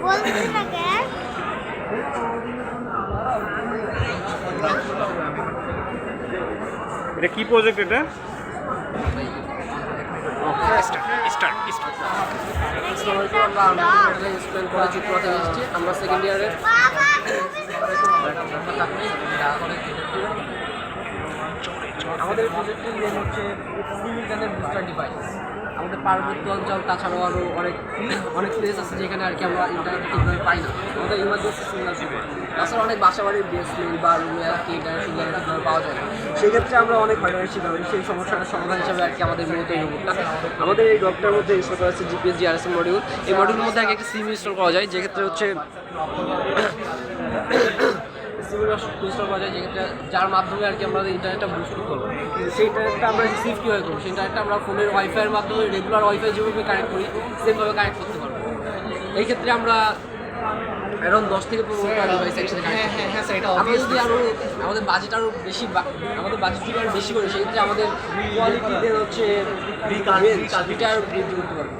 বলছি না কেন? এটা কি প্রজেক্ট এটা? আমরা সেকেন্ড ইয়ারের বাবা আমাদের প্রজেক্টের নেম হচ্ছে সিমিলটানের বুস্টার ডিভাইস। আমাদের পার্বত্য অঞ্চল তাছাড়াও আরও অনেক প্লেস আছে যেখানে আর কি আমরা ইন্টারনেট ঠিকভাবে পাই না। আমাদের ইমার্জেন্সি সিগন্যাল শুরু তাছাড়া অনেক বাসাবাড়ির বেসমেন্ট বা রুমে আর কি ইন্টারনেট সিগন্যাল ঠিকভাবে পাওয়া যায় না। সেক্ষেত্রে আমরা অনেক হয়রানির শিকার হই। সেই সমস্যাটার সমাধান হিসাবে আর কি আমাদের মূলত এই রোবটটা। আমাদের এই রোবটটার মধ্যে ইনস্টল করা আছে জিপিএস জিআরএসএম মডিউল। এই মডিউলের মধ্যে আগে একটা সিম ইনস্টল করা যায়, যেক্ষেত্রে হচ্ছে ইনস্টল করা যায় যেক্ষেত্রে যার মাধ্যমে আর কি আমরা ইন্টারনেটটা বুস্ট করবো। সেই ইন্টারনেটটা আমরা রিসিভ কীভাবে করবো, সেই ইন্টারনেটটা আমরা ফোনের ওয়াইফাইয়ের মাধ্যমে রেগুলার ওয়াইফাই যেভাবে কানেক্ট করি সেভাবে কানেক্ট করতে পারবো। এই ক্ষেত্রে আমরা অ্যারাউন্ড 10 থেকে 15টা ডিভাইস একসাথে কানেক্ট করি। আমরা যদি আরও আমাদের বাজেট আরও বেশি আমাদের বাজেট যদি আরও বেশি করি সেক্ষেত্রে আমাদের কোয়ালিটিতে হচ্ছে বিটা আরও বৃদ্ধি করতে পারবো।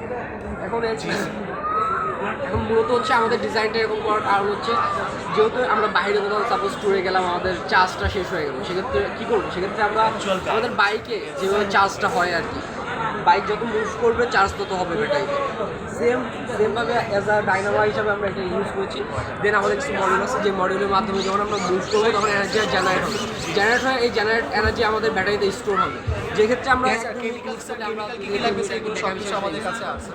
এখন মূলত হচ্ছে আমাদের ডিজাইনটা এরকম করার কারণ হচ্ছে যেহেতু আমরা বাইরে কোথাও সাপোজ ট্যুরে গেলাম, আমাদের চার্জটা শেষ হয়ে গেল, সেক্ষেত্রে কী করবো? সেক্ষেত্রে আমরা আমাদের বাইকে যেভাবে চার্জটা হয় আর কি, বাইক যত মুভ করবে চার্জ তত হবে ব্যাটারিতে। সেমভাবে অ্যাজ আ ডাইনামা হিসাবে আমরা এটা ইউজ করেছি। দেন আমাদের কিছু মডিউল আছে যে মডিউলের মাধ্যমে যখন আমরা মুভ করবো তখন এনার্জি জেনারেট হবে। জেনারেট হয় এই জেনারেট এনার্জি আমাদের ব্যাটারিতে স্টোর হবে, যেক্ষেত্রে আমরা আমাদের কাছে আছে।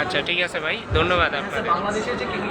আচ্ছা ঠিক আছে ভাই, ধন্যবাদ আপনাদের। বাংলাদেশের যে